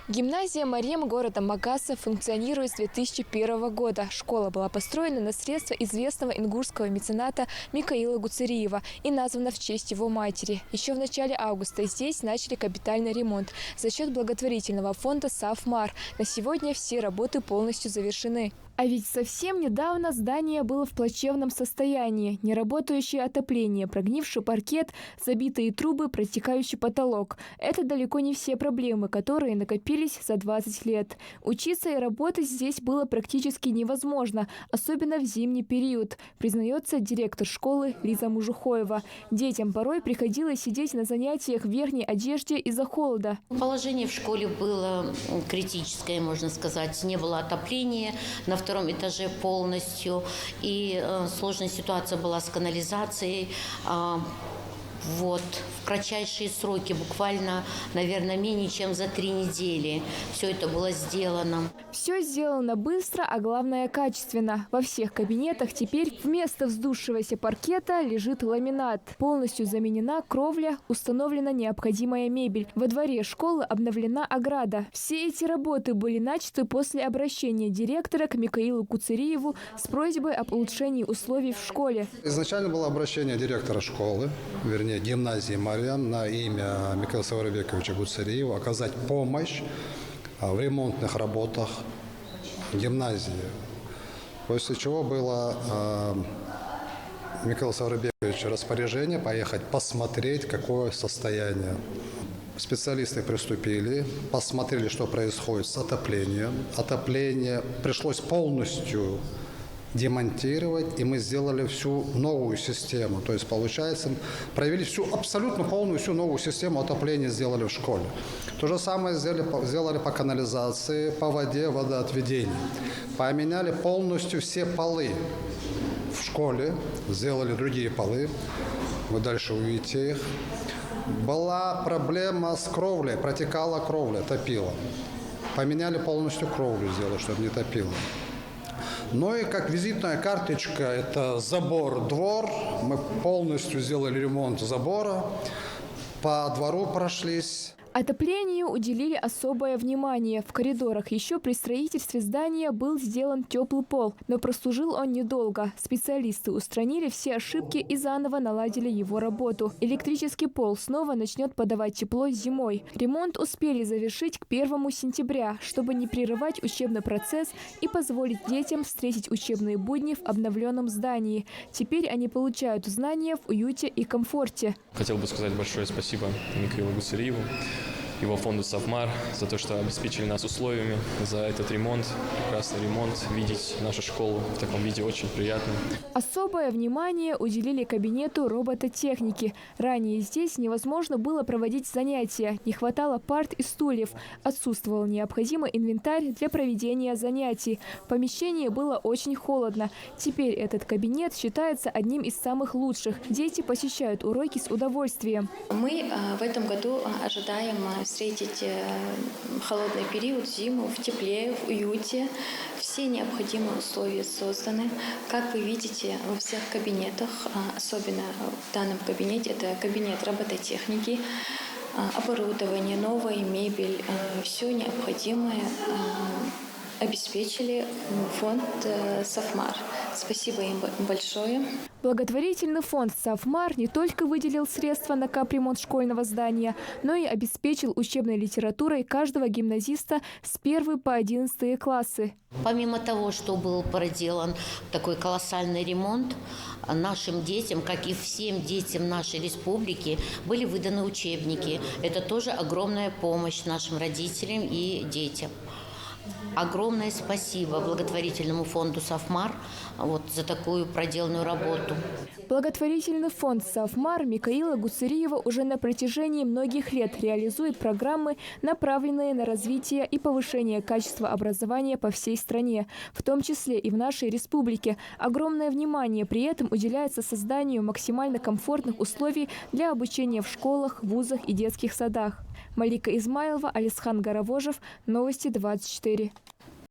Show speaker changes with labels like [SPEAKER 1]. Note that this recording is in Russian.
[SPEAKER 1] Гимназия Марем города Магаса функционирует с 2001 года. Школа была построена на средства известного ингушского мецената Микаила Гуцериева и названа в честь его матери. Еще в начале августа здесь начали капитальный ремонт за счет благотворительного фонда «Сафмар». На сегодня все работы полностью завершены. А ведь совсем недавно здание было в плачевном состоянии. Неработающее отопление, прогнивший паркет, забитые трубы, протекающий потолок. Это далеко не все проблемы, которые накопились за 20 лет. Учиться и работать здесь было практически невозможно, особенно в зимний период, признается директор школы Лиза Мужухоева. Детям порой приходилось сидеть на занятиях в верхней одежде из-за холода.
[SPEAKER 2] Положение в школе было критическое, можно сказать. Не было отопления на втором этаже полностью. И сложная ситуация была с канализацией. В кратчайшие сроки, буквально, наверное, менее чем за 3 недели все это было сделано.
[SPEAKER 1] Все сделано быстро, а главное качественно. Во всех кабинетах теперь вместо вздувшегося паркета лежит ламинат. Полностью заменена кровля, установлена необходимая мебель. Во дворе школы обновлена ограда. Все эти работы были начаты после обращения директора к Микаилу Гуцериеву с просьбой об улучшении условий в школе.
[SPEAKER 3] Изначально было обращение директора школы, вернее гимназии Марем, на имя Микаила Саварбековича Гуцериева оказать помощь в ремонтных работах гимназии. После чего было Микаила Саварбековича распоряжение поехать посмотреть, какое состояние. Специалисты приступили, посмотрели, что происходит с отоплением. Отопление пришлось полностью демонтировать, и мы сделали всю новую систему. То есть, получается, провели абсолютно полную, всю новую систему отопления сделали в школе. То же самое сделали по канализации, по воде, водоотведению. Поменяли полностью все полы в школе, сделали другие полы. Вы дальше увидите их. Была проблема с кровлей, протекала кровля, топила. Поменяли полностью кровлю, сделали, чтобы не топило. Ну и как визитная карточка – это забор-двор. Мы полностью сделали ремонт забора, по двору прошлись.
[SPEAKER 1] Отоплению уделили особое внимание. В коридорах еще при строительстве здания был сделан теплый пол, но прослужил он недолго. Специалисты устранили все ошибки и заново наладили его работу. Электрический пол снова начнет подавать тепло зимой. Ремонт успели завершить к 1 сентября, чтобы не прерывать учебный процесс и позволить детям встретить учебные будни в обновленном здании. Теперь они получают знания в уюте и комфорте.
[SPEAKER 4] Хотел бы сказать большое спасибо Микаилу Гуцериеву, его фонду «Сафмар» за то, что обеспечили нас условиями, за этот ремонт, прекрасный ремонт. Видеть нашу школу в таком виде очень приятно.
[SPEAKER 1] Особое внимание уделили кабинету робототехники. Ранее здесь невозможно было проводить занятия, не хватало парт и стульев, отсутствовал необходимый инвентарь для проведения занятий. В помещении было очень холодно. Теперь этот кабинет считается одним из самых лучших. Дети посещают уроки с удовольствием.
[SPEAKER 5] Мы в этом году ожидаем встретить холодный период, зиму в тепле, в уюте. Все необходимые условия созданы. Как вы видите, во всех кабинетах, особенно в данном кабинете, это кабинет робототехники, оборудование, новая мебель, все необходимое обеспечили фонд «Сафмар». Спасибо им большое.
[SPEAKER 1] Благотворительный фонд «Сафмар» не только выделил средства на капремонт школьного здания, но и обеспечил учебной литературой каждого гимназиста с 1 по 11 классы.
[SPEAKER 2] Помимо того, что был проделан такой колоссальный ремонт, нашим детям, как и всем детям нашей республики, были выданы учебники. Это тоже огромная помощь нашим родителям и детям. Огромное спасибо благотворительному фонду «Сафмар» за такую проделанную работу.
[SPEAKER 1] Благотворительный фонд «Сафмар» Микаила Гуцериева уже на протяжении многих лет реализует программы, направленные на развитие и повышение качества образования по всей стране, в том числе и в нашей республике. Огромное внимание при этом уделяется созданию максимально комфортных условий для обучения в школах, вузах и детских садах. Малика Измайлова, Алисхан Гаравожев. Новости 24.